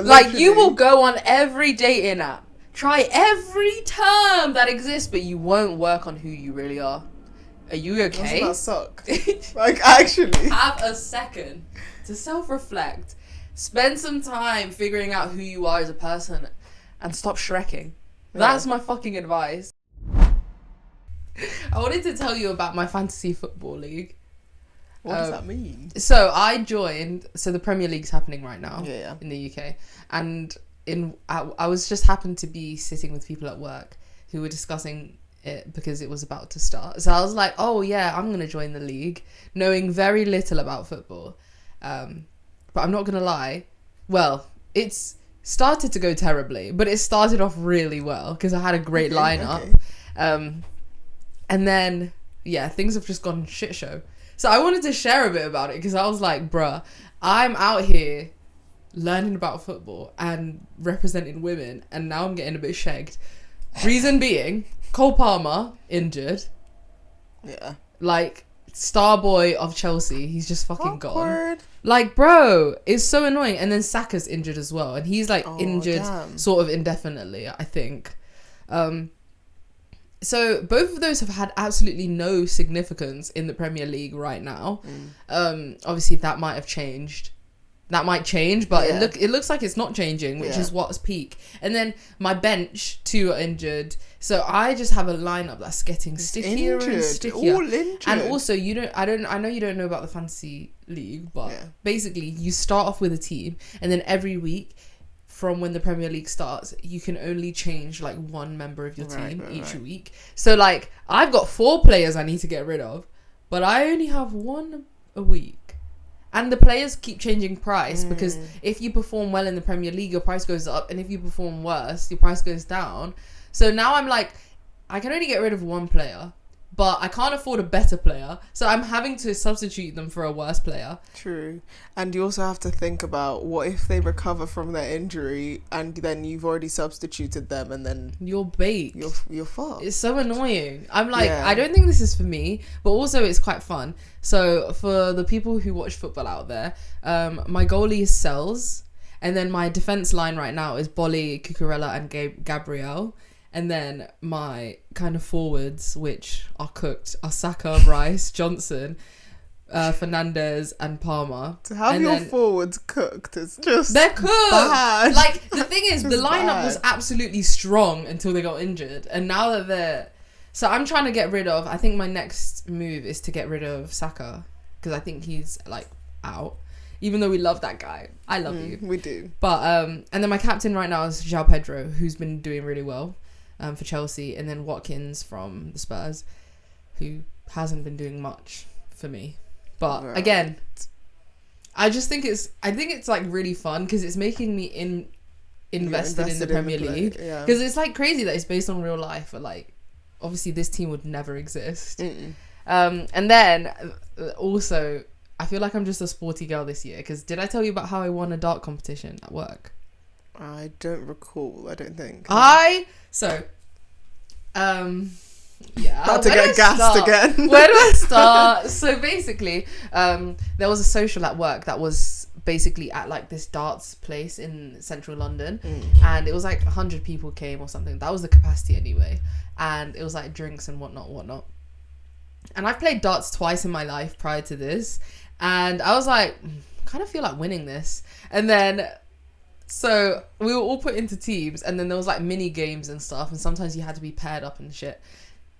Like, you will go on every dating app, try every term that exists, but you won't work on who you really are. Are you okay? Doesn't that suck? Like, actually. Have a second to self-reflect. Spend some time figuring out who you are as a person and stop Shreking. That's my fucking advice. I wanted to tell you about my fantasy football league. What does that mean? So I joined. So the Premier League's happening right now in the UK, and I was just happened to be sitting with people at work who were discussing it because it was about to start. So I was like, oh yeah, I'm gonna join the league, knowing very little about football. But I'm not gonna lie. Well, it's started to go terribly, but it started off really well because I had a great lineup. And then things have just gone shit show. So I wanted to share a bit about it because I was like, bruh, I'm out here learning about football and representing women, and now I'm getting a bit shagged. Reason being, Cole Palmer injured. Yeah. Like, star boy of Chelsea, he's just fucking gone. Like, bro, it's so annoying. And then Saka's injured as well, and he's like injured sort of indefinitely, I think. So both of those have had absolutely no significance in the Premier League right now. Obviously that might have changed. That might change, but it looks like it's not changing, which is what's peak. And then my bench, 2 are injured. So I just have a lineup that's getting stickier and stickier. All injured. And also, I know you don't know about the fantasy league, but basically you start off with a team, and then every week from when the Premier League starts, you can only change like one member of your team each week. So like, I've got 4 players I need to get rid of, but I only have 1 a week. And the players keep changing price because if you perform well in the Premier League, your price goes up, and if you perform worse, your price goes down. So now I'm like, I can only get rid of 1 player, but I can't afford a better player, so I'm having to substitute them for a worse player. True. And you also have to think about, what if they recover from their injury and then you've already substituted them, and then you're baked. You're fucked. It's so annoying. I'm like, I don't think this is for me, but also it's quite fun. So for the people who watch football out there, my goalie is Sells, and then my defense line right now is Bolly, Cucurella, and Gabriel. And then my kind of forwards, which are cooked, are Saka, Rice, Johnson, Fernandez, and Palmer. To have your forwards cooked is just they're cooked. Bad. Like, the thing is, the lineup was absolutely strong until they got injured, and now that they're... So I'm trying to get rid of... I think my next move is to get rid of Saka, because I think he's, like, out. Even though we love that guy. I love you. We do. But, and then my captain right now is João Pedro, who's been doing really well. For Chelsea, and then Watkins from the Spurs, who hasn't been doing much for me. But again, I think it's like really fun because it's making me invested in the Premier League, because it's like crazy that it's based on real life, but like obviously this team would never exist. And then also I feel like I'm just a sporty girl this year, because did I tell you about how I won a dart competition at work? I don't recall. I don't think. About to get gassed again. Where do I start? So basically, there was a social at work that was basically at like this darts place in central London, and it was like 100 people came or something. That was the capacity anyway, and it was like drinks and whatnot. And I've played darts twice in my life prior to this, and I was like, kind of feel like winning this. And then so we were all put into teams, and then there was like mini games and stuff, and sometimes you had to be paired up and shit.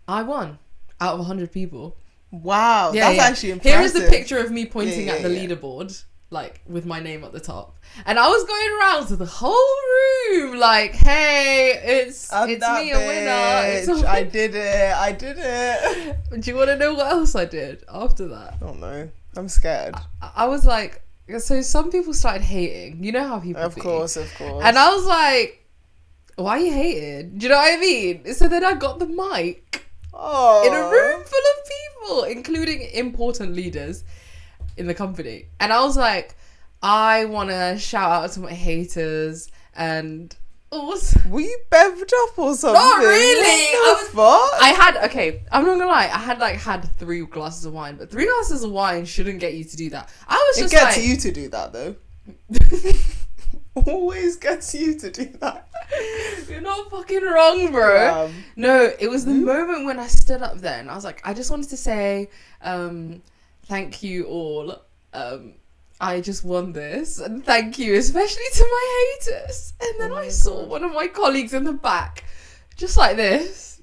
I won out of 100 people. Wow, that's actually impressive. Here is the picture of me pointing at the leaderboard, like with my name at the top, and I was going around to the whole room like, "Hey, it's me, a winner! I did it! Do you want to know what else I did after that? Oh no, I'm scared. I was like, so some people started hating. You know how people Of course. And I was like, why are you hating? Do you know what I mean? So then I got the mic in a room full of people, including important leaders in the company. And I was like, I want to shout out to my haters and... Were you bevved up or something? Not really. What the fuck? I'm not gonna lie, I had 3 glasses of wine, but 3 glasses of wine shouldn't get you to do that. I was just It gets you to do that though. always gets you to do that. You're not fucking wrong, bro. No, it was the moment when I stood up there and I was like, I just wanted to say thank you all. I just won this, and thank you especially to my haters. And then I saw one of my colleagues in the back just like this,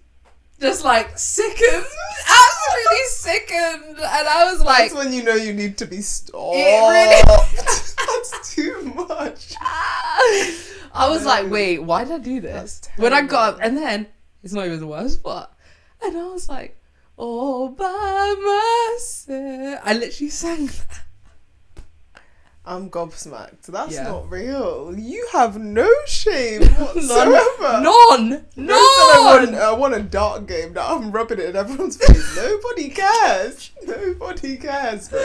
just like sickened, absolutely sickened. And I was like, that's when you know you need to be stopped. It really that's too much. I was like, wait, why did I do this? When I got up, and then it's not even the worst part. And I was like, all by myself. I literally sang that. I'm gobsmacked. That's not real. You have no shame whatsoever. None. I want a dart game that I'm rubbing it in everyone's face. Nobody cares. Nobody cares. Bro.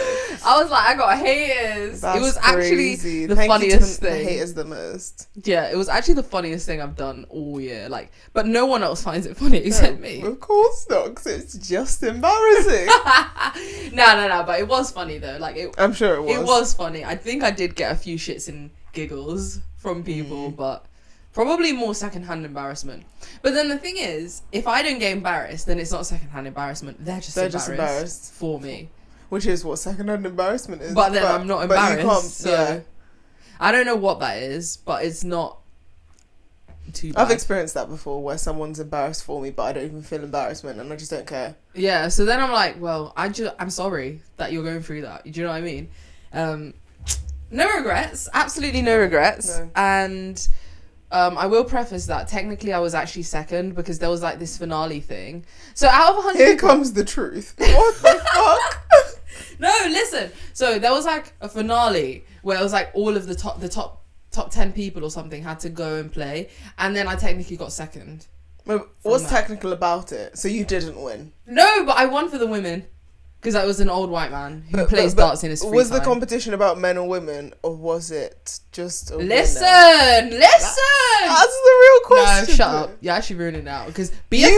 I was like, I got haters. That's it was crazy. Actually the Thank funniest you to thing. The haters the most. Yeah, it was actually the funniest thing I've done all year. Like, but no one else finds it funny except me. Of course not, because it's just embarrassing. No. But it was funny though. Like, I'm sure it was. It was funny. I think I did get a few shits and giggles from people, but probably more secondhand embarrassment. But then the thing is, if I don't get embarrassed, then it's not secondhand embarrassment. They're just embarrassed for me. Which is what secondhand embarrassment is. But then I'm not embarrassed. So I don't know what that is, but it's not too bad. I've experienced that before, where someone's embarrassed for me, but I don't even feel embarrassment, and I just don't care. Yeah. So then I'm like, well, I'm sorry that you're going through that. Do you know what I mean? No regrets, absolutely no regrets. No. And I will preface that technically I was actually second because there was like this finale thing. So out of 100 Here comes the truth. What the fuck? No, listen. So there was like a finale where it was like all of the top 10 people or something had to go and play, and then I technically got second. What's technical about it? So you didn't win? No, but I won for the women. Because I was an old white man who plays darts in his free time. Was the competition about men or women, or was it just a Listen! That's the real question. No, shut up. You're actually ruining it now. Because be a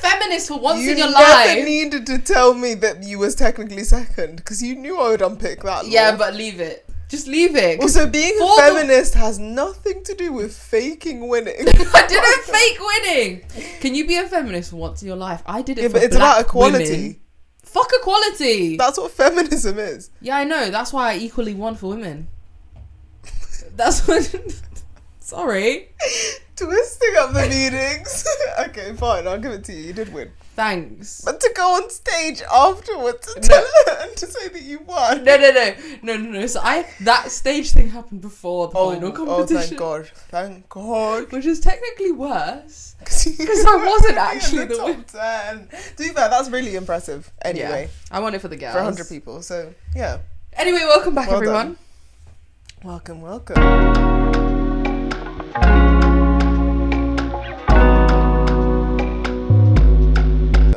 feminist for once in your life. You never needed to tell me that you was technically second, because you knew I would unpick that. Yeah, but leave it. Just leave it. Also, being a feminist has nothing to do with faking winning. I didn't fake winning. Can you be a feminist for once in your life? I did it for but it's black about equality. Women. Fuck equality. That's what feminism is. Yeah, I know. That's why I equally won for women. That's what... Sorry. Twisting up the meetings. Okay, fine. I'll give it to you. You did win. Thanks. But to go on stage afterwards and to say that you won. No. So that stage thing happened before the final competition. Oh, thank God. Which is technically worse. Because I wasn't actually the winner. top 10. To be fair, that's really impressive. Anyway. Yeah, I won it for the girls. For 100 people, so yeah. Anyway, welcome back, everyone. Welcome.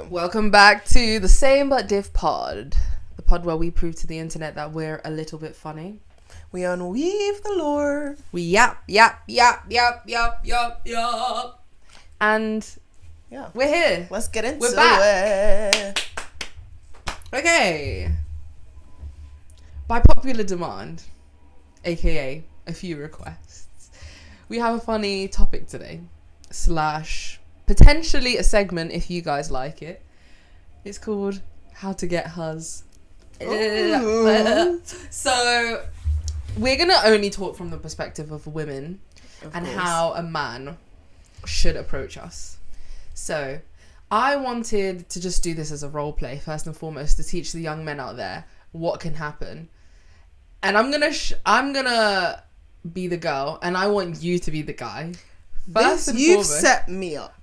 Welcome back to the Same But Diff pod. The pod where we prove to the internet that we're a little bit funny. We unweave the lore. We yap. And we're here. Let's get into we're back. it. Okay. By popular demand, aka a few requests, we have a funny topic today. / potentially a segment if you guys like it. It's called How to Get Huzz. So we're going to only talk from the perspective of women and how a man should approach us. So I wanted to just do this as a role play first and foremost to teach the young men out there what can happen. And I'm gonna be the girl and I want you to be the guy. You've set me up.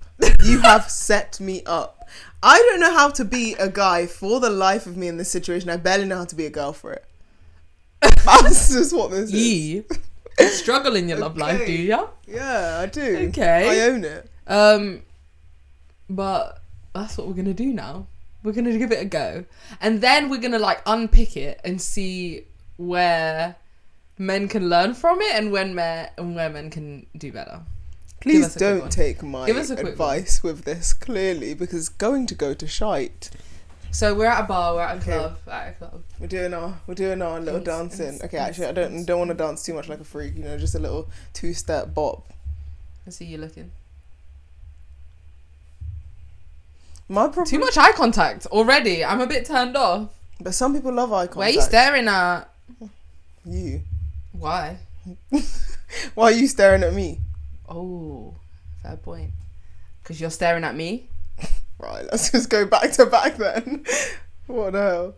You have set me up. I don't know how to be a guy for the life of me in this situation. I barely know how to be a girl for it. That's just what this is. You struggle in your love life, do you? Yeah, I do. Okay. I own it. But that's what we're gonna do now. We're gonna give it a go, and then we're gonna like unpick it and see where men can learn from it and where men can do better. Please don't take my advice with this, clearly, because it's going to go to shite. So we're at a bar. We're at a club. At a club. We're doing our little dancing. Okay, actually, I don't want to dance too much like a freak. You know, just a little 2-step bop. I see you looking. Too much eye contact already. I'm a bit turned off. But some people love eye contact. Where are you staring at? You. Why? Why are you staring at me? Oh, fair point. Because you're staring at me? Right, let's just go back to back then. What the hell?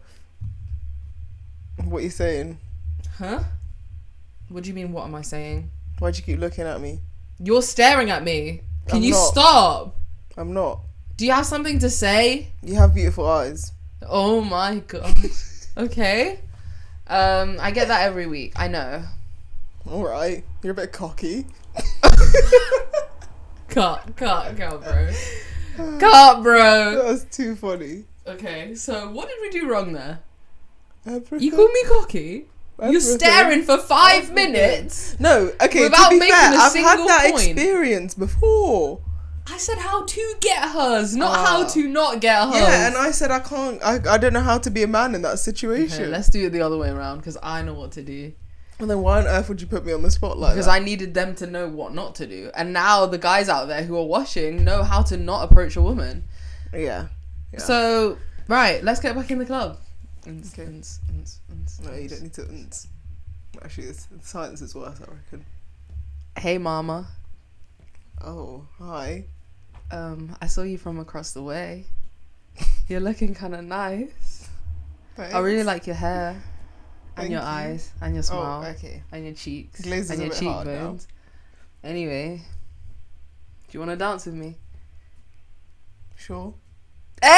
What are you saying? Huh? What do you mean, what am I saying? Why'd you keep looking at me? You're staring at me. Can you stop? I'm not. Do you have something to say? You have beautiful eyes. Oh my god. Okay. I get that every week. I know. Alright. You're a bit cocky. Cut, bro. Cut, bro. That was too funny. Okay, so what did we do wrong there? Everything. You called me cocky? You're staring for 5 minutes? No, okay, without to be making fair, a I've single had that point. experience before. I said how to get hers, not how to not get hers. Yeah, and I said I can't, I don't know how to be a man in that situation. Okay, let's do it the other way around, because I know what to do. And then why on earth would you put me on the spot like that? Because I needed them to know what not to do. And now the guys out there who are watching know how to not approach a woman. Yeah. So, right, let's get back in the club. Okay. No, you don't need to. Actually, the silence is worse, I reckon. Hey, mama. Oh, hi. I saw you from across the way. You're looking kind of nice. Thanks. I really like your hair. And Thank your you. eyes. And your smile. Oh, okay. And your cheeks. Glaze and is your a bit hard now. cheekbones. Anyway. Do you want to dance with me? Sure. Hey!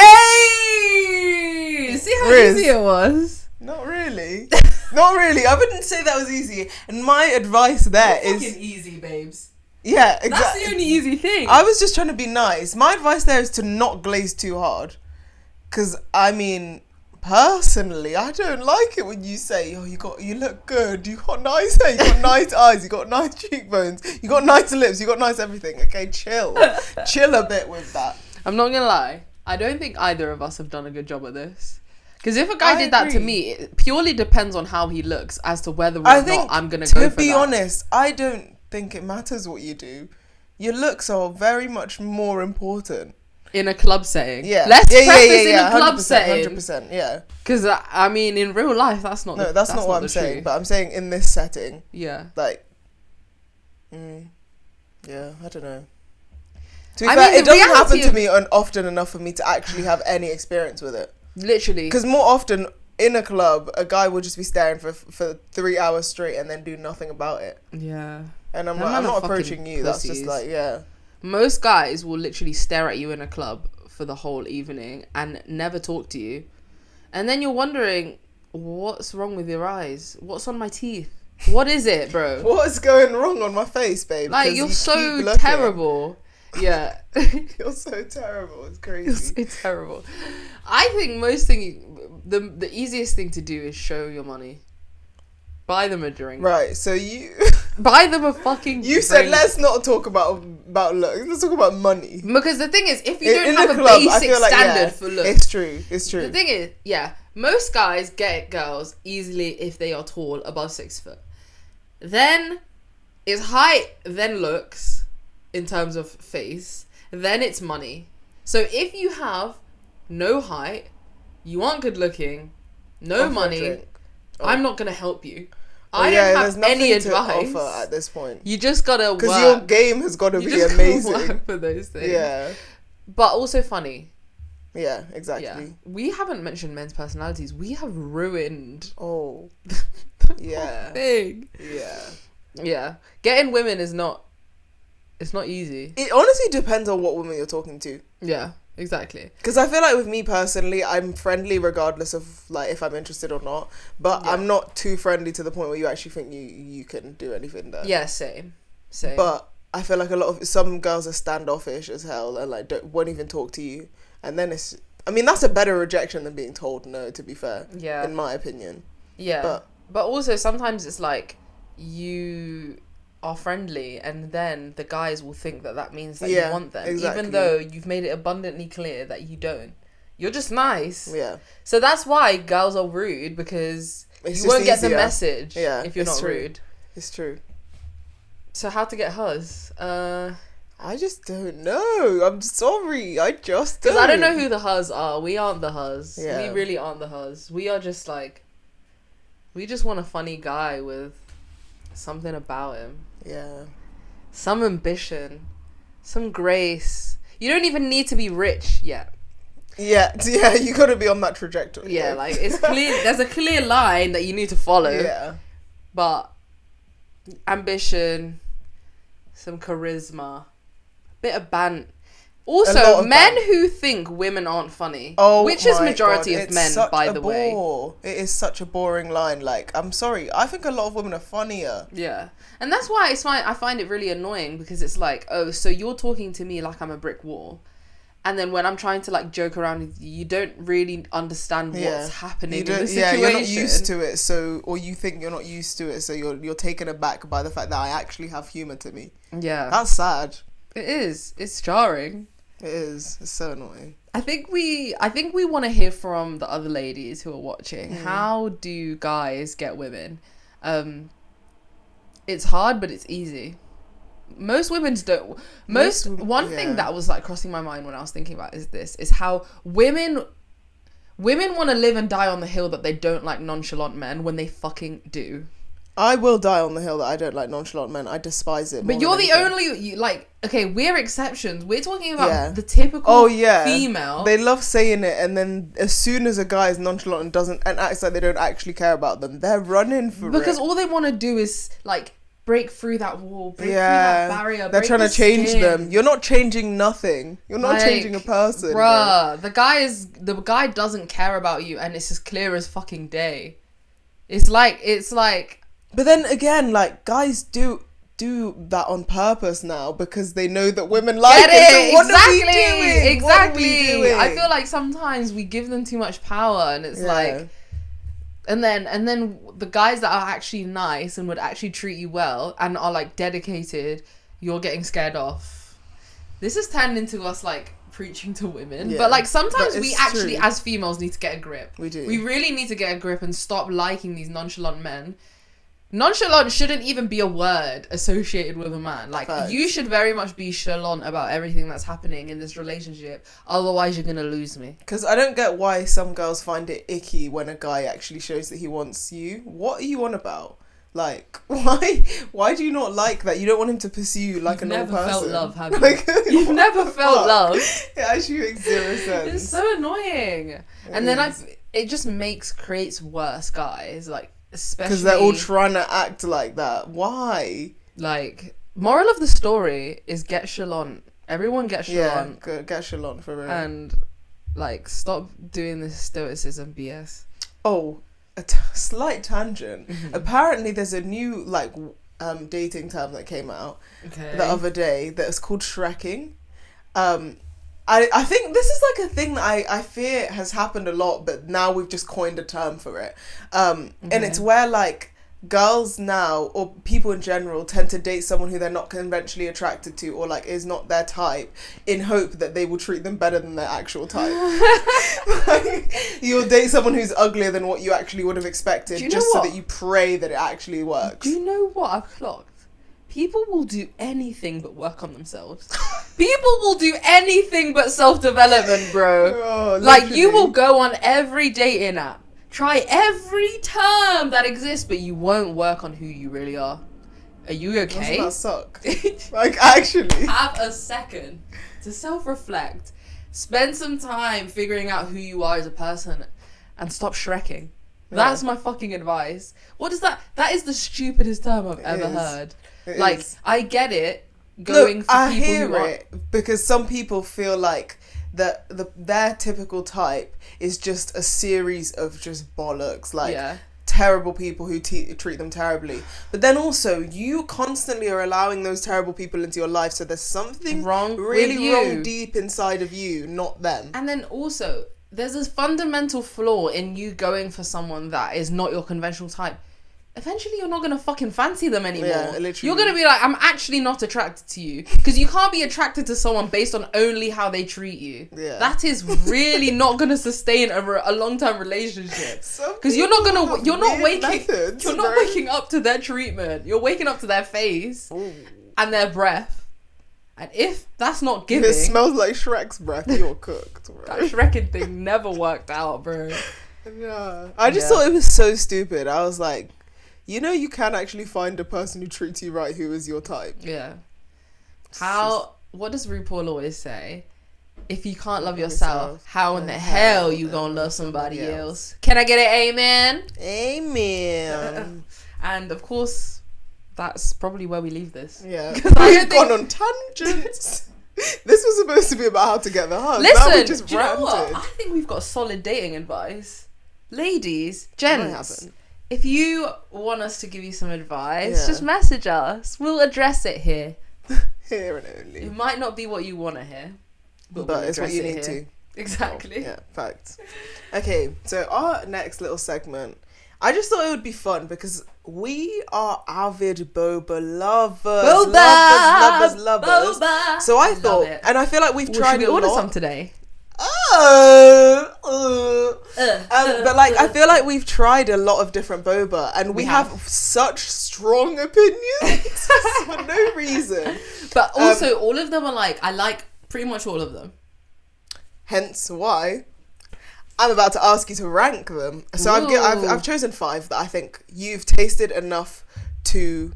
See how easy it was? Not really. Not really. I wouldn't say that was easy. And my advice there is... fucking easy, babes. Yeah, exactly. That's the only easy thing. I was just trying to be nice. My advice there is to not glaze too hard. Because, I mean, personally, I don't like it when you say, oh, you look good, you got nice hair, you got nice eyes, you got nice cheekbones, you got nice lips, you got nice everything. Okay, chill. Chill a bit with that. I'm not gonna lie. I don't think either of us have done a good job at this. Because if a guy did that to me, it purely depends on how he looks as to whether or not I'm gonna go for that. To be honest, I don't think it matters what you do. Your looks are very much more important. In a club setting. Yeah. Let's preface in a club 100%, setting. 100%, yeah. Because, I mean, in real life, that's not that's not what I'm saying. But I'm saying in this setting. Yeah. Like, yeah, I don't know. To be fair, it doesn't happen to me often enough for me to actually have any experience with it. Literally. Because more often, in a club, a guy will just be staring for 3 hours straight and then do nothing about it. Yeah. And I'm like, I'm not approaching you. That's just like, yeah. Most guys will literally stare at you in a club for the whole evening and never talk to you. And then you're wondering, what's wrong with your eyes? What's on my teeth? What is it, bro? What's going wrong on my face, babe? Like, you're so terrible. Yeah. You're so terrible. It's crazy. You're so terrible. I think the easiest thing to do is show your money. Buy them a drink. Right, so you... Buy them a fucking You said let's not talk about looks. Let's talk about money. Because the thing is, if you don't have a club, basic standard for looks... It's true. The thing is, yeah, most guys get girls easily if they are tall, above 6 foot. Then it's height, then looks, in terms of face. Then it's money. So if you have no height, you aren't good looking, no money... I'm not going to help you. I don't have any advice. To offer at this point. You just got to work. Because your game has got to be amazing. Work for those things. Yeah. But also funny. Yeah, exactly. Yeah. We haven't mentioned men's personalities. We have ruined the whole thing. Yeah. Yeah. Getting women is not... It's not easy. It honestly depends on what woman you're talking to. Yeah. Exactly. Because I feel like with me personally, I'm friendly regardless of like if I'm interested or not. But I'm not too friendly to the point where you actually think you can do anything there. Yeah, same. But I feel like some girls are standoffish as hell and like won't even talk to you. And then that's a better rejection than being told no, to be fair. Yeah. In my opinion. Yeah. But also sometimes it's like you are friendly and then the guys will think that means that you want them, exactly. Even though you've made it abundantly clear that you don't. You're just nice. Yeah. So that's why girls are rude, because you won't get the message if you're not rude. It's true. So how to get Huzz? I just don't know. I'm sorry. I just don't. Because I don't know who the Huzz are. We aren't the Huzz. Yeah. We really aren't the Huzz. We are just like... We just want a funny guy with something about him. Yeah. Some ambition. Some grace. You don't even need to be rich yet. Yeah, you gotta be on that trajectory. Yeah, like, it's clear. There's a clear line that you need to follow. Yeah. But ambition, some charisma, a bit of bant. Also, men who think women aren't funny, which is majority of men, by the way. It is such a boring line. Like, I'm sorry, I think a lot of women are funnier. Yeah, and that's why I find it really annoying, because it's like, oh, so you're talking to me like I'm a brick wall, and then when I'm trying to like joke around with you, you don't really understand what's happening in the situation. Yeah, you're not used to it, or you think you're not used to it, so you're taken aback by the fact that I actually have humour to me. Yeah, that's sad. It is. It's jarring. It is. It's so annoying. I think we want to hear from the other ladies who are watching. How do guys get women? It's hard, but it's easy. Most women don't. One thing that was like crossing my mind when I was thinking about is how women want to live and die on the hill that they don't like nonchalant men when they fucking do. I will die on the hill that I don't like nonchalant men. I despise it. But you're the only, okay, we're exceptions. We're talking about the typical female. They love saying it, and then as soon as a guy is nonchalant and acts like they don't actually care about them, they're running for it. Because all they want to do is, like, break through that wall, break through that barrier. They're trying to change them. You're not changing nothing. You're not changing a person. Bruh, the guy doesn't care about you, and it's as clear as fucking day. It's like... But then again, like, guys do that on purpose now because they know that women like it. So what are we doing? Exactly. I feel like sometimes we give them too much power, and it's like, and then the guys that are actually nice and would actually treat you well and are like dedicated, you're getting scared off. This has turned into us like preaching to women, but like sometimes we actually as females need to get a grip. We do. We really need to get a grip and stop liking these nonchalant men. Nonchalant shouldn't even be a word associated with a man. Like, you should very much be chalant about everything that's happening in this relationship. Otherwise, you're going to lose me. Because I don't get why some girls find it icky when a guy actually shows that he wants you. What are you on about? Like, why do you not like that? You don't want him to pursue you like a normal person. You've never felt love, have you? Like, you've never felt love. It actually makes zero sense. It's so annoying. And then it just creates worse guys. Like, especially because they're all trying to act like that. Why? Like, moral of the story is get chalant. Everyone get chalant. Yeah, get chalant for real. And like, stop doing this stoicism BS. Oh, slight tangent. Apparently, there's a new like dating term that came out the other day that is called Shreking. I think this is like a thing that I fear has happened a lot, but now we've just coined a term for it. And it's where like girls now, or people in general, tend to date someone who they're not conventionally attracted to, or like is not their type, in hope that they will treat them better than their actual type. Like, you'll date someone who's uglier than what you actually would have expected, so that you pray that it actually works. Do you know what I've clocked? People will do anything but work on themselves. People will do anything but self-development, bro. Oh, like, you will go on every dating app, try every term that exists, but you won't work on who you really are. Are you okay? Doesn't that suck? Like, actually. Have a second to self-reflect. Spend some time figuring out who you are as a person and stop Shreking. That's my fucking advice. What is that? That is the stupidest term I've ever heard. I get it. I hear it because some people feel like that their typical type is just a series of just bollocks, like terrible people who treat them terribly. But then also, you constantly are allowing those terrible people into your life, so there's something wrong deep inside of you, not them. And then also, there's this fundamental flaw in you going for someone that is not your conventional type. eventually you're not going to fucking fancy them anymore. Yeah, literally. You're going to be like, I'm actually not attracted to you. Because you can't be attracted to someone based on only how they treat you. Yeah. That is really not going to sustain a long-term relationship. Because you're not waking up to their treatment. You're waking up to their face and their breath. And if that's not giving... It smells like Shrek's breath, you're cooked, bro. That Shreking thing never worked out, bro. Yeah. I just thought it was so stupid. I was like, you know, you can actually find a person who treats you right who is your type. Yeah. What does RuPaul always say? If you can't love yourself, how in the hell you gonna love somebody else? Can I get an amen? Amen. And of course, that's probably where we leave this. Yeah. We've gone on tangents. This was supposed to be about how to get the hug. Listen, now we just do you know what? I think we've got solid dating advice. Ladies, gents, if you want us to give you some advice, just message us. We'll address it here. Here and only. It might not be what you want to hear, but it's what you need to. Exactly. Oh, yeah, facts. Okay, so our next little segment, I just thought it would be fun because we are avid Boba lovers. Lovers. Boba. So I thought, and I feel like we've tried should we order some today? But like, I feel like we've tried a lot of different boba, and we have such strong opinions for no reason. But also, all of them are like, I like pretty much all of them. Hence why I'm about to ask you to rank them. So I've chosen 5 that I think you've tasted enough to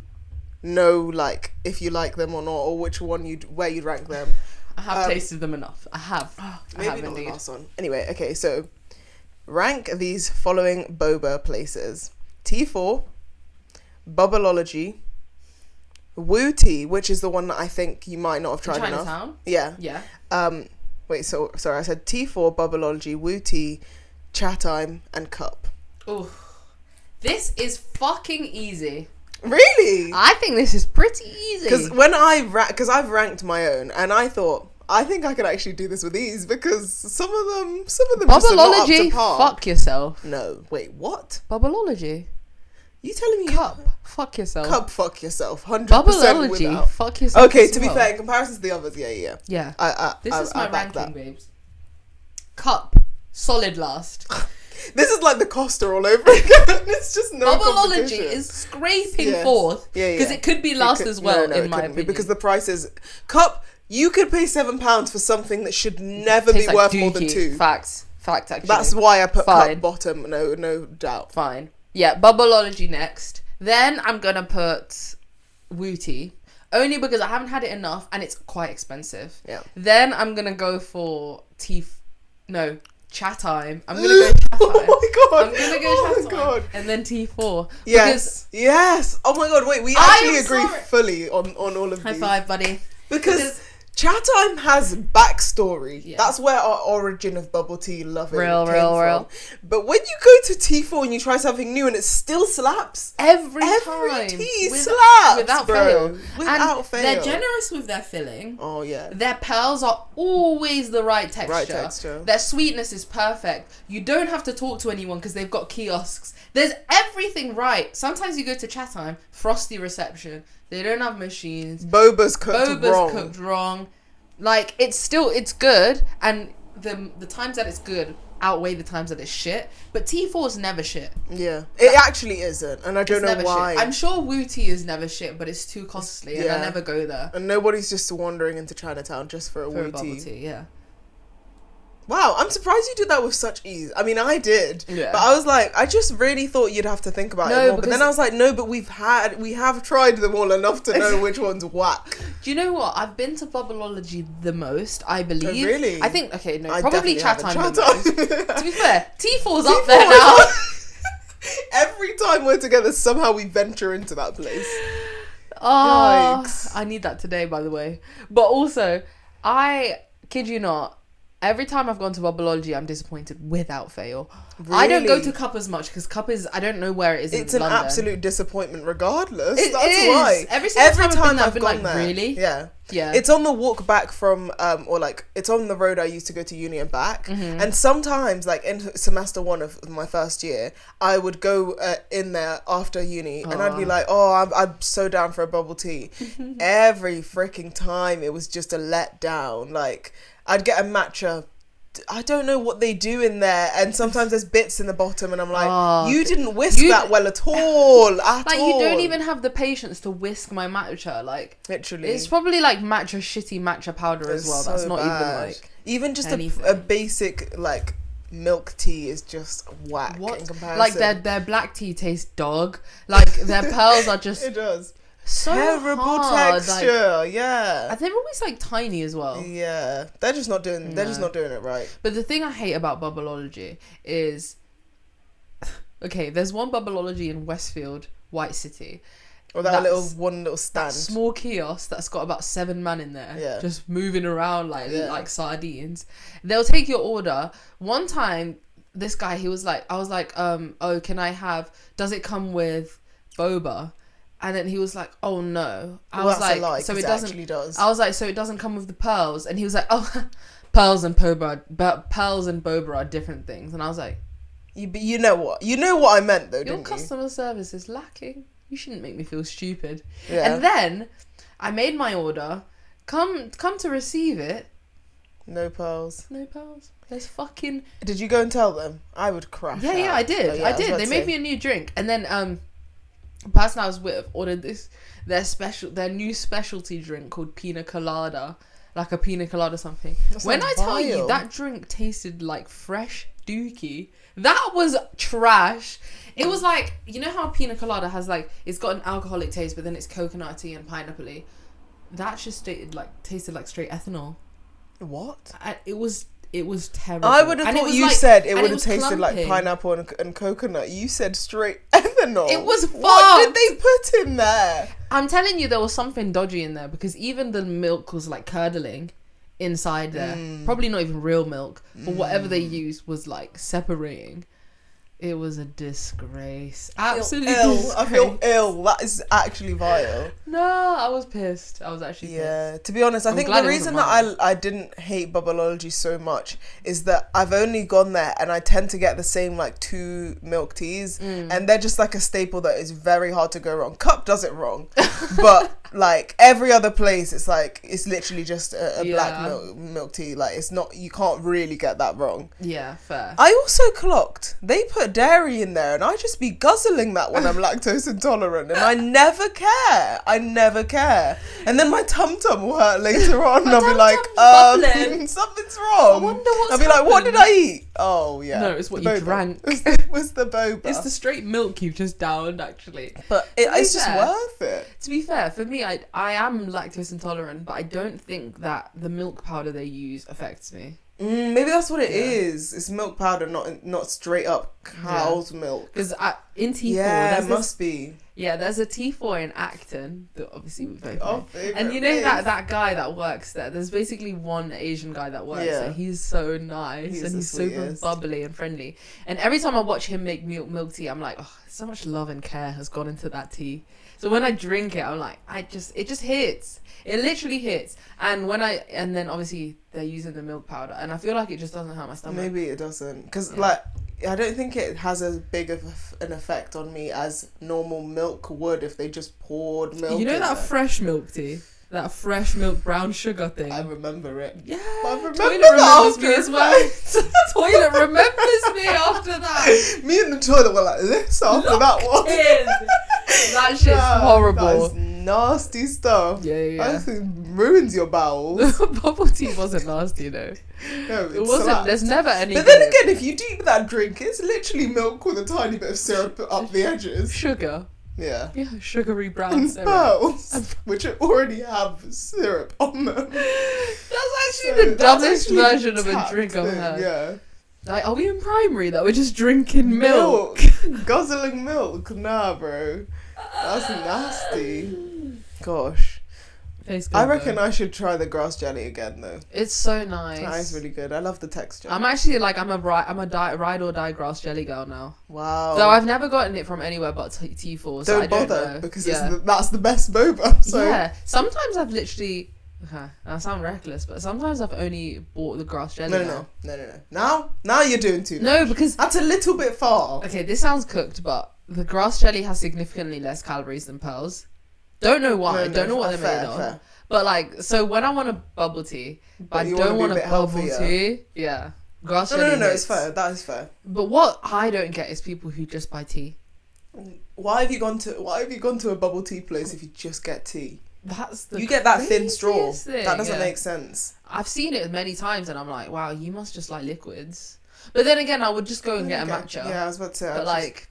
know, like, if you like them or not, or which one where you'd rank them. I have tasted them enough. I have. Maybe not the last one. Anyway, okay, so rank these following boba places: T4, Bubblology, Woo Tea, which is the one that I think you might not have tried enough. Chinatown? Yeah. Wait, so sorry, I said T4, Bubblology, Woo Tea, Chatime, and Cup. Oh, this is fucking easy. Really? I think this is pretty easy. Because I've ranked my own, and I thought, I think I could actually do this with ease, because some of them just are not up to par. Fuck yourself. No, wait, what? Bubblology. You telling me Cup? Fuck yourself. Cup, fuck yourself. 100% Bubblology. without. Fuck yourself. Okay, to be fair, in comparison to the others, yeah. Yeah. This is my ranking, babes. Cup, solid last. This is like the Costa all over again. It's just no Bubblology is scraping fourth. Because it could be last as well, in my opinion. Because the price is... Cup, you could pay £7 for something that should never be worth more than 2. Fact, actually. That's why I put Cup bottom, no doubt. Fine. Yeah, Bubblology next. Then I'm going to put Woo Tea. Only because I haven't had it enough and it's quite expensive. Yeah. Then I'm going to go for Chatime. I'm going to go Chatime. Oh my god. I'm going to go Chatime. And then T4. Yes. Oh my god, wait, we actually agree fully on all of these. High five, buddy. Because Chatime has backstory. Yeah. That's where our origin of bubble tea loving came from. But when you go to T4 and you try something new and it still slaps, every tea slaps without fail. They're generous with their filling. Oh yeah. Their pearls are always the right texture. Their sweetness is perfect. You don't have to talk to anyone because they've got kiosks. There's everything right. Sometimes you go to Chatime, frosty reception. They don't have machines. Boba's cooked wrong. Like, it's good, and the times that it's good outweigh the times that it's shit. But T4 is never shit. Yeah, it actually isn't, and I don't know why. Shit. I'm sure Woo Tea is never shit, but it's too costly, and I never go there. And nobody's just wandering into Chinatown just for a Woo Tea. Yeah. Wow, I'm surprised you did that with such ease. I mean, I did. Yeah. But I was like, I just really thought you'd have to think about it more. But then I was like, no, but we have tried them all enough to know which one's whack. Do you know what? I've been to Bubblology the most, I believe. Oh, really? I think, probably Chatime the most. To be fair, T4's up there now. Every time we're together, somehow we venture into that place. Oh, yikes. I need that today, by the way. But also, I kid you not, every time I've gone to Bubblology, I'm disappointed without fail. Really? I don't go to Cup as much because Cup is, I don't know where it is in London. It's an absolute disappointment regardless. That's why. Every time I've been like, there. really? Yeah. Yeah. It's on the walk back from, or like, it's on the road I used to go to uni and back. And sometimes, like, in semester 1 of my first year, I would go in there after uni and I'd be like, oh, I'm so down for a bubble tea. Every freaking time it was just a letdown. Like, I'd get a matcha. I don't know what they do in there, and sometimes there's bits in the bottom, and I'm like, you didn't whisk that well at all. You don't even have the patience to whisk my matcha. Like, literally, it's probably like shitty matcha powder as well. That's not bad. Even just a basic like milk tea is just whack in comparison. Like their black tea tastes dog. Like their pearls are just it does. So terrible hard. texture, yeah. And they're always like tiny as well. Yeah, they're just not doing it right. But the thing I hate about Bubbleology is, okay, there's one Bubbleology in Westfield, White City. Or that little stand, that small kiosk that's got about 7 men in there, just moving around like sardines. They'll take your order. One time, this guy, I was like, oh, can I have? Does it come with boba? And then he was like, "Oh no!" I was like, "So it doesn't." Actually does. I was like, "So it doesn't come with the pearls?" And he was like, "Oh, pearls and boba are different things." And I was like, "You know what? You know what I meant, though, didn't you?" Your customer service is lacking. You shouldn't make me feel stupid. Yeah. And then I made my order. Come to receive it. No pearls. No pearls. There's fucking. Did you go and tell them? I would crash. Yeah, I did. I did. They made me a new drink, and then the person I was with ordered their new specialty drink called pina colada, like a pina colada something. When I tell you that drink tasted like fresh dookie, that was trash. It was like, you know how pina colada has like, it's got an alcoholic taste, but then it's coconutty and pineapple-y. That just tasted like straight ethanol. What? It was terrible. I would have thought you said it would have tasted like pineapple and coconut. You said straight ethanol. It was fucked. What did they put in there? I'm telling you, there was something dodgy in there, because even the milk was like curdling inside there. Probably not even real milk, but whatever they used was like separating. It was a disgrace. Absolutely disgrace. I feel ill. That is actually vile. No, I was pissed. I was actually pissed. Yeah, to be honest, I think the reason that I didn't hate Bubbleology so much is that I've only gone there and I tend to get the same like 2 milk teas, and they're just like a staple that is very hard to go wrong. Cup does it wrong, but like every other place, it's literally just a black milk tea. Like, it's not, you can't really get that wrong. Yeah, fair. I also clocked they put dairy in there, and I just be guzzling that when I'm lactose intolerant, and I never care. And then my tum-tum will hurt later on, and I'll be like, something's wrong. I wonder what's I'll be like, what did I eat? Oh yeah, no, it's what you drank. It was the boba. It's the straight milk you've just downed, actually. But it's just worth it. To be fair, for me, I am lactose intolerant, but I don't think that the milk powder they use affects me. Maybe that's what it is. It's milk powder, not straight up cow's milk. Because in T4, there must be. Yeah, there's a T4 in Acton that obviously we both know. And you know that guy that works there. There's basically one Asian guy that works there. He's so nice and he's super bubbly and friendly. And every time I watch him make milk tea, I'm like, oh, so much love and care has gone into that tea. So when I drink it, I'm like, it just hits. It literally hits. And then obviously they're using the milk powder, and I feel like it just doesn't hurt my stomach. Maybe it doesn't, because like, I don't think it has as big of an effect on me as normal milk would if they just poured milk. You know that fresh milk tea? That fresh milk brown sugar thing. I remember it. Yeah. I remember toilet remembers me as well. Toilet remembers me after that. Me and the toilet were like this after that one. That shit's horrible. That's nasty stuff. Yeah. I think ruins your bowels. Bubble tea wasn't nasty though. No, it wasn't. Slapped. There's never any. But then again, if you deep that drink, it's literally milk with a tiny bit of syrup up the edges. Sugar. Yeah, sugary brown syrup. Pearls, which already have syrup on them. That's actually the dumbest version of a drink I've had. Yeah. Like, are we in primary that we're just drinking milk? Guzzling milk? Nah, bro. That's nasty. Gosh. I reckon I should try the grass jelly again though. It's so nice. That is really good. I love the texture. I'm actually like, I'm a ride or die grass jelly girl now. Wow. Though I've never gotten it from anywhere but T4. So don't bother, because that's the best boba. So. Yeah. Sometimes I've literally Okay, I sound reckless, but sometimes I've only bought the grass jelly. No. Now you're doing too much. No, because that's a little bit far. Okay, this sounds cooked, but the grass jelly has significantly less calories than pearls. Don't know why. Don't know what they're made of. Fair. But like, so when I want a bubble tea, but I don't want a bubble tea. Yeah, grass jelly. No, it's fair. That is fair. But what I don't get is people who just buy tea. Why have you gone to a bubble tea place if you just get tea? You get that thin straw. That doesn't make sense. I've seen it many times, and I'm like, wow, you must just like liquids. But then again, I would just go and get a matcha. Yeah, I was about to say. But like,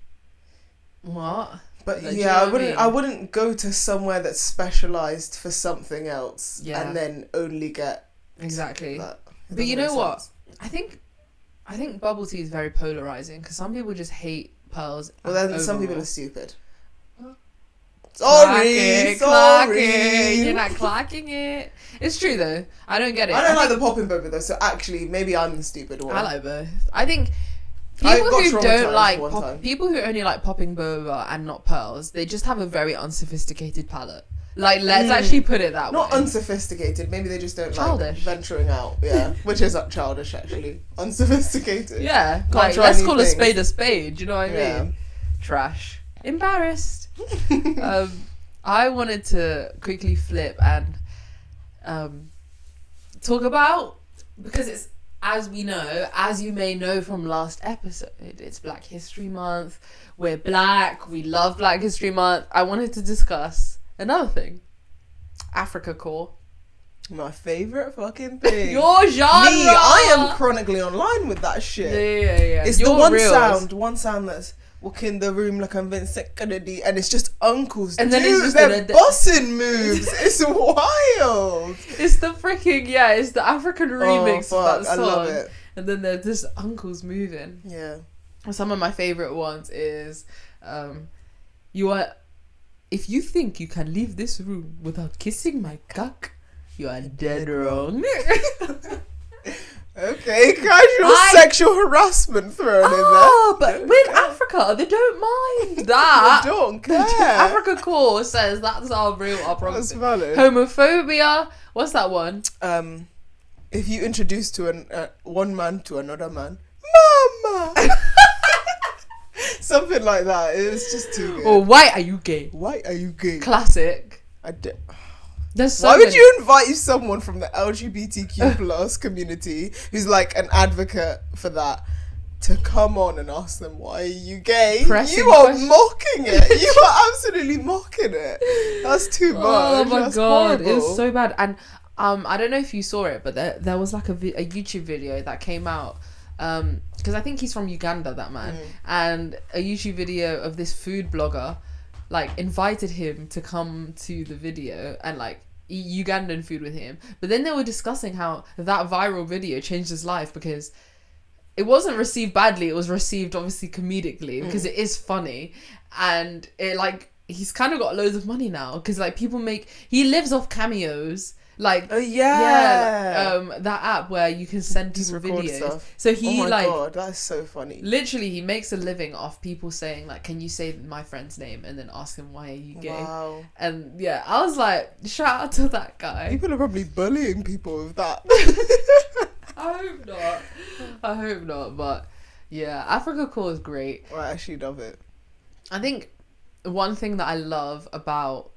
what? But like, yeah, I wouldn't go to somewhere that's specialized for something else and then only get exactly. That. But you know what? I think bubble tea is very polarizing because some people just hate pearls. Well, then some people are stupid. Sorry. You're not clocking it. It's true though. I don't get it. I don't like the popping boba though. So actually, maybe I'm the stupid one. I like both. I think people who don't like people who only like popping boba and not pearls, they just have a very unsophisticated palate. Like, let's actually put it that way. Not unsophisticated. Maybe they just don't like venturing out. Yeah, which is childish actually. Unsophisticated. Yeah, like let's call a spade a spade. You know what I mean? Trash. Embarrassed. I wanted to quickly flip and talk about, because it's, as we know, as you may know from last episode, it's Black History Month. We're black. We love Black History Month. I wanted to discuss another thing. Africa Core. My favourite fucking thing. Your genre. I am chronically online with that shit. Yeah. It's the one sound that's walk in the room like I'm Vincent Kennedy, and it's just uncles. And then it's just their bossing moves. It's wild. It's the freaking it's the African remix of that song. I love it. And then there's just uncles moving. Yeah. Some of my favorite ones is, if you think you can leave this room without kissing my cock, you are dead wrong. Okay, casual sexual harassment thrown in there. Oh, but with Africa, they don't mind that. They don't care. Africa Core says that's our problem. That's valid. Homophobia. What's that one? If you introduce to one man to another man, mama. Something like that. It's just too good. Or why are you gay? Why are you gay? Classic. Why would you invite someone from the LGBTQ plus community who's like an advocate for that to come on and ask them, why are you gay? You are mocking it. You are absolutely mocking it. That's too much. Oh my God. Horrible. It was so bad. And I don't know if you saw it, but there was like a YouTube video that came out. Because I think he's from Uganda, that man. And a YouTube video of this food blogger like invited him to come to the video and like eat Ugandan food with him. But then they were discussing how that viral video changed his life because it wasn't received badly. It was received obviously comedically because it is funny, and it like he's kind of got loads of money now because like he lives off Cameos. Like that app where you can send people videos stuff. So he God, that's so funny. Literally he makes a living off people saying like, can you say my friend's name, and then ask him, why are you gay? Wow. And I was like, shout out to that guy. People are probably bullying people with that. I hope not, but Africa Core is great. I actually love it. I think one thing that I love about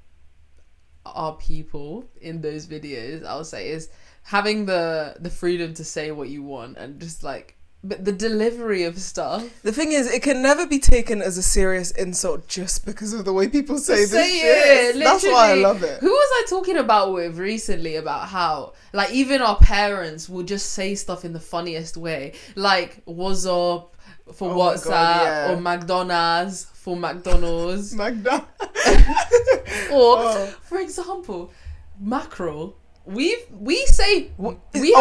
our people in those videos, I'll say, is having the freedom to say what you want, and just like, but the delivery of stuff. The thing is, it can never be taken as a serious insult just because of the way people say this shit. That's why I love it. Who was I talking about with recently about how like even our parents will just say stuff in the funniest way, like what's up for WhatsApp, or McDonald's for McDonald's. Or for example, mackerel. We say oh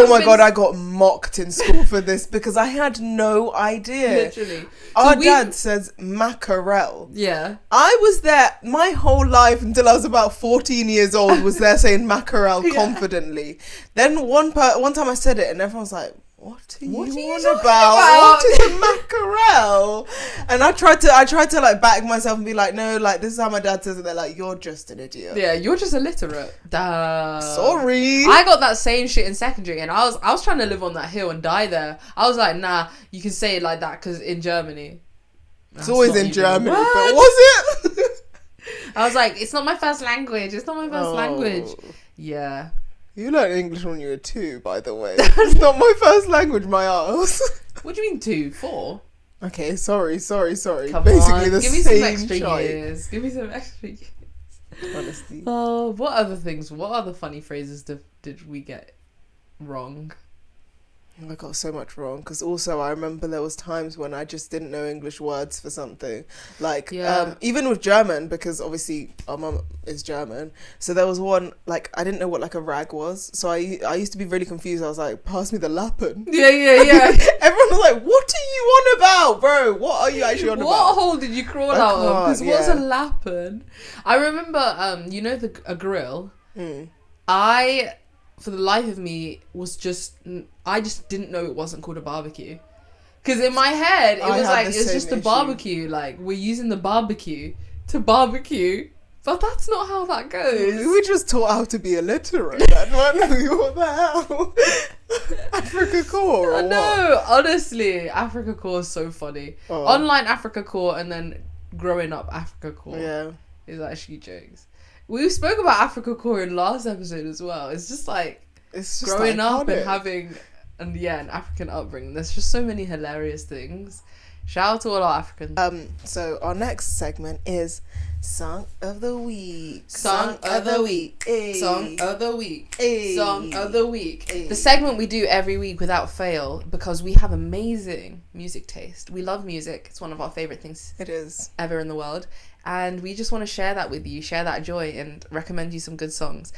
my God, I got mocked in school for this because I had no idea. Literally. Our dad says mackerel. Yeah. I was there my whole life until I was about 14 years old, was there saying mackerel confidently. Then one time I said it and everyone was like, what are you on about? What is a mackerel? And I tried to like back myself and be like, no, like this is how my dad says it. They're like, you're just an idiot. Yeah, you're just illiterate. Duh. Sorry. I got that same shit in secondary, and I was trying to live on that hill and die there. I was like, nah, you can say it like that because in Germany. It's always in Germany, but was it? I was like, it's not my first language. It's not my first language. Yeah. You learned English when you were 2, by the way. It's not my first language, my ass. What do you mean 2? 4? Okay, sorry. Come Basically on. the Give me same some extra shite. years. Give me some extra years. Honestly. Oh, what other funny phrases did we get wrong? I got so much wrong because also I remember there was times when I just didn't know English words for something, like even with German, because obviously our mum is German, so there was one, like I didn't know what like a rag was, so I used to be really confused. I was like, pass me the lappen. Yeah. Everyone was like, what are you on about, bro? What are you actually on about? What hole did you crawl out of? Because what's a lappen? I remember you know a grill. For the life of me, I just didn't know it wasn't called a barbecue. Because in my head, it was like, it's just a barbecue. Like, we're using the barbecue to barbecue. But that's not how that goes. We just taught how to be illiterate. Then, what the hell? Africa Core or No, honestly, Africa Core is so funny. Online Africa Core and then growing up Africa Core is actually jokes. We spoke about Africa Core in last episode as well. It's just like growing up and having an African upbringing. There's just so many hilarious things. Shout out to all our Africans. So our next segment is Song of the Week. Song of the Week. Song of the Week. Song of the Week. The segment we do every week without fail because we have amazing music taste. We love music. It's one of our favourite things. It is. Ever in the world. And we just want to share that with you, share that joy, and recommend you some good songs.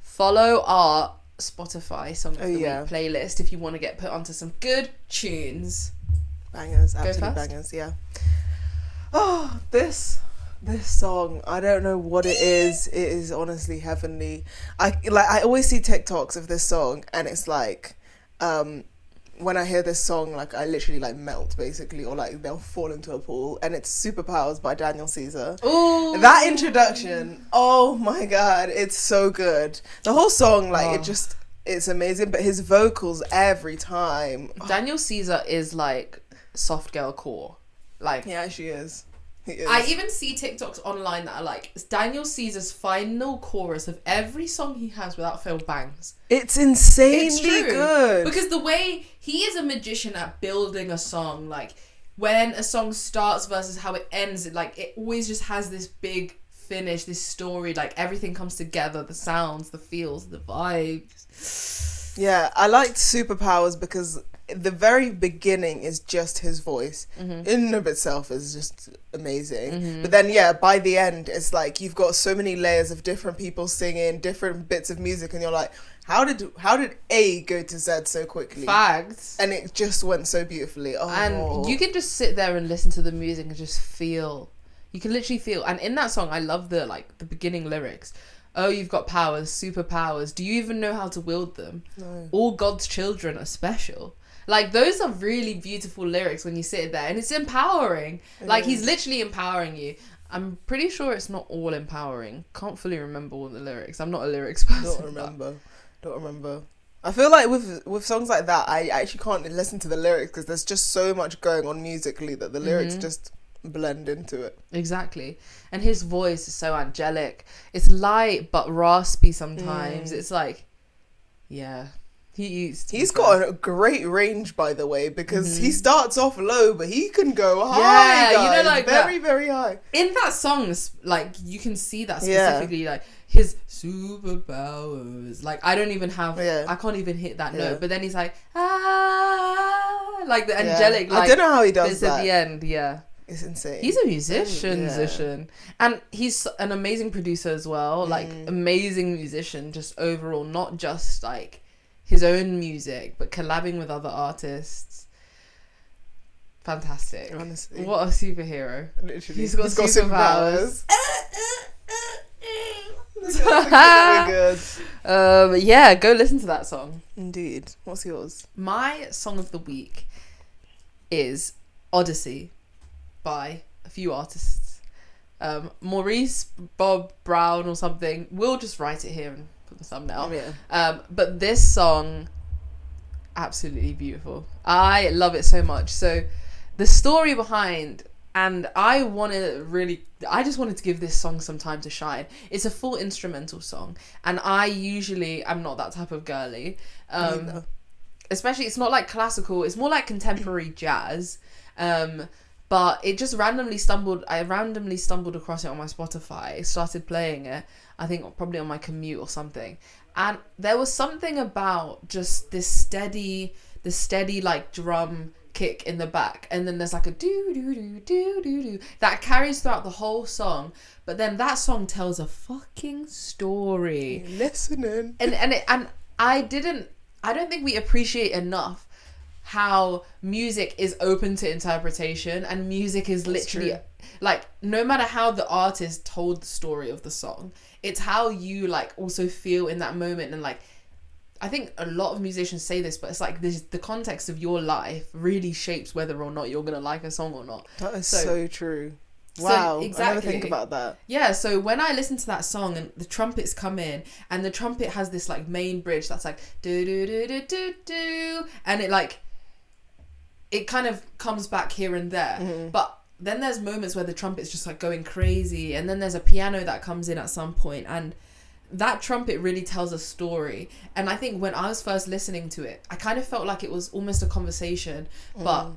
Follow our Spotify Song of the Week playlist if you want to get put onto some good tunes. Bangers, absolute bangers, yeah. Oh, this song, I don't know what it is. It is honestly heavenly. I always see TikToks of this song, and it's like, when I hear this song, like I literally like melt basically, or like they'll fall into a pool. And it's Superpowers by Daniel Caesar. Ooh. That introduction, oh my god, it's so good. The whole song, like it's amazing, but his vocals every time. Daniel Caesar is like soft girl core. Like, yeah, she is. He is. I even see TikToks online that are like, Daniel Caesar's final chorus of every song he has without fail bangs. It's insanely good. Because the way he is a magician at building a song, like when a song starts versus how it ends, like it always just has this big finish, this story, like everything comes together, the sounds, the feels, the vibes. Yeah, I liked Superpowers because the very beginning is just his voice in and of itself is just amazing. But then by the end it's like you've got so many layers of different people singing different bits of music, and you're like, how did A go to Z so quickly? Facts. And it just went so beautifully. And you can just sit there and listen to the music and just feel. You can literally feel. And in that song, I love the beginning lyrics. Oh, you've got powers, superpowers. Do you even know how to wield them? No. All God's children are special. Like, those are really beautiful lyrics when you sit there. And it's empowering. He's literally empowering you. I'm pretty sure it's not all empowering. Can't fully remember all the lyrics. I'm not a lyrics person. Don't remember. I feel like with songs like that, I actually can't listen to the lyrics because there's just so much going on musically that the lyrics just blend into it. Exactly. And his voice is so angelic. It's light but raspy sometimes. It's like, he's got a great range, by the way, because he starts off low but he can go high, guys. You know, like very very high. In that song, like you can see that specifically, like his superpowers. Like I don't even have I can't even hit that note, but then he's like like the angelic, like I don't know how he does that at the end. It's insane. He's a musician. And he's an amazing producer as well. Like, amazing musician, just overall. Not just, like, his own music, but collabing with other artists. Fantastic. Honestly. What a superhero. Literally. He's got superpowers. Good. Yeah, go listen to that song. Indeed. What's yours? My song of the week is Odyssey by a few artists. Maurice Bob Brown or something. We'll just write it here and put the thumbnail. Yeah. But this song, absolutely beautiful. I love it so much. So the story behind, and I just wanted to give this song some time to shine. It's a full instrumental song, and I'm not that type of girly. Especially, it's not like classical, it's more like contemporary jazz. But it just I randomly stumbled across it on my Spotify, started playing it, I think probably on my commute or something. And there was something about just this steady like drum kick in the back, and then there's like a do do do do do do that carries throughout the whole song. But then that song tells a fucking story. Listening. And I don't think we appreciate enough how music is open to interpretation, and music is literally like, no matter how the artist told the story of the song, it's how you like also feel in that moment. And like, I think a lot of musicians say this, but it's like the context of your life really shapes whether or not you're gonna like a song or not. That is so true. Wow, so, exactly. I never think about that. Yeah, so when I listen to that song and the trumpets come in, and the trumpet has this like main bridge that's like do do do do do do, and it kind of comes back here and there. Mm-hmm. But then there's moments where the trumpet's just like going crazy, and then there's a piano that comes in at some point, and that trumpet really tells a story. And I think when I was first listening to it, I kind of felt like it was almost a conversation, but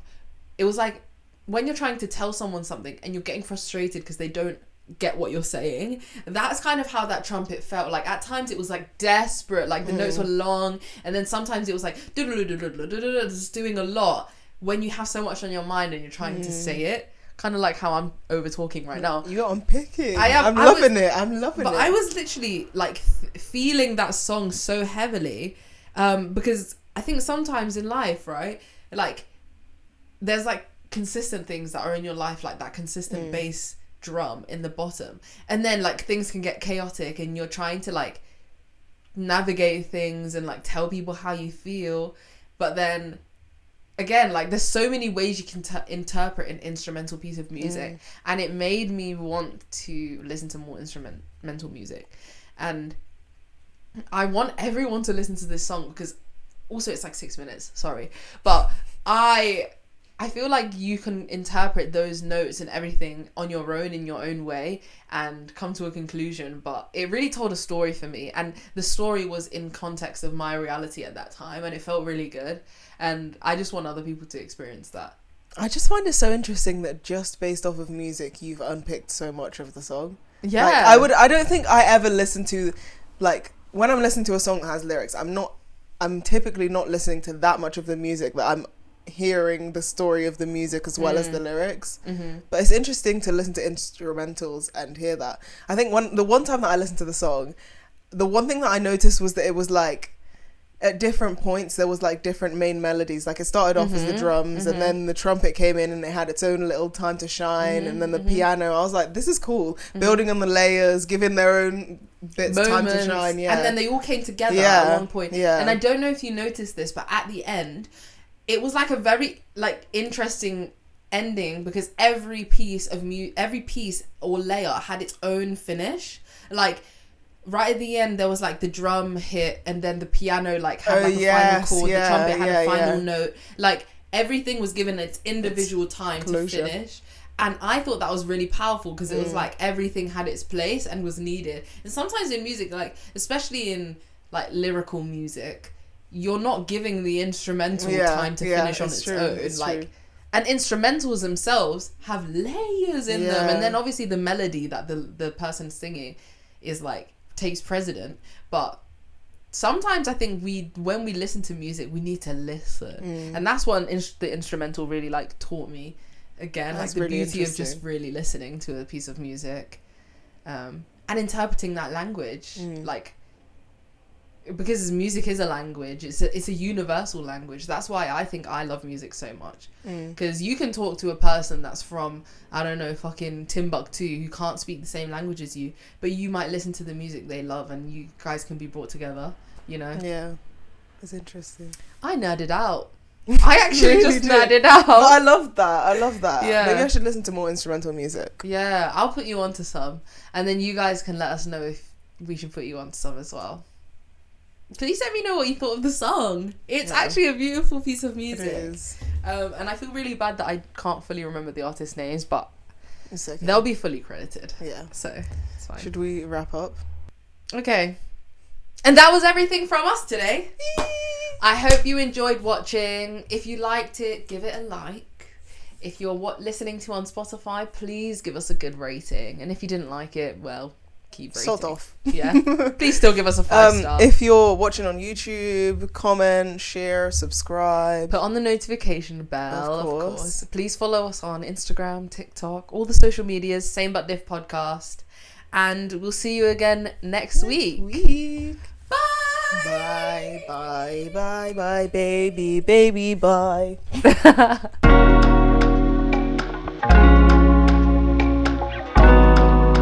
it was like when you're trying to tell someone something and you're getting frustrated because they don't get what you're saying, that's kind of how that trumpet felt. Like at times it was like desperate, like the notes were long, and then sometimes it was like just doing a lot when you have so much on your mind and you're trying to say it, kind of like how I'm over talking right now. You're unpicking. I'm loving it. But I was literally like feeling that song so heavily, because I think sometimes in life, right, like there's like consistent things that are in your life, like that consistent bass drum in the bottom, and then like things can get chaotic and you're trying to like navigate things and like tell people how you feel, but then again, like there's so many ways you can interpret an instrumental piece of music, and it made me want to listen to more instrumental music. And I want everyone to listen to this song because also it's like 6 minutes, sorry, but I feel like you can interpret those notes and everything on your own, in your own way, and come to a conclusion. But it really told a story for me, and the story was in context of my reality at that time, and it felt really good. And I just want other people to experience that. I just find it so interesting that just based off of music, you've unpicked so much of the song. Yeah. Like, I don't think I ever listen to, like, when I'm listening to a song that has lyrics, I'm typically not listening to that much of the music, but I'm hearing the story of the music as well as the lyrics. But it's interesting to listen to instrumentals and hear that. I think the one time that I listened to the song, the one thing that I noticed was that it was like at different points there was like different main melodies. Like it started off as the drums, and then the trumpet came in and it had its own little time to shine, and then the piano. I was like, this is cool. Building on the layers, giving their own bits time to shine. Yeah, and then they all came together at one point. Yeah, and I don't know if you noticed this, but at the end it was like a very like interesting ending, because every piece or layer had its own finish. Like right at the end there was like the drum hit, and then the piano like had like a final chord, the trumpet had a final note. Like everything was given its individual time to finish. And I thought that was really powerful, because it was like everything had its place and was needed. And sometimes in music, like especially in like lyrical music, you're not giving the instrumental time to finish on its own. Like, and instrumentals themselves have layers in them, and then obviously the melody that the person singing is like takes precedent. But sometimes I think when we listen to music, we need to listen, and that's what the instrumental really like taught me. Again, that's like the really beauty of just really listening to a piece of music, and interpreting that language, like because music is a language, it's a universal language. That's why I think I love music so much, because you can talk to a person that's from, I don't know, fucking Timbuktu, who can't speak the same language as you, but you might listen to the music they love and you guys can be brought together, you know. Yeah, it's interesting. I nerded out. I actually really just nerded out. But I love that. Yeah, maybe I should listen to more instrumental music. Yeah, I'll put you onto some, and then you guys can let us know if we should put you onto some as well. Please let me know what you thought of the song. It's actually a beautiful piece of music. It is. And I feel really bad that I can't fully remember the artist names, but it's okay. They'll be fully credited. Yeah. So, it's fine. Should we wrap up? Okay. And that was everything from us today. I hope you enjoyed watching. If you liked it, give it a like. If you're listening to on Spotify, please give us a good rating. And if you didn't like it, well... keep rating. Salt off. Yeah. Please still give us a 5-star. If you're watching on YouTube, comment, share, subscribe. Put on the notification bell, of course. Please follow us on Instagram, TikTok, all the social medias, Same But Diff Podcast. And we'll see you again next week. Bye. Bye, baby, bye.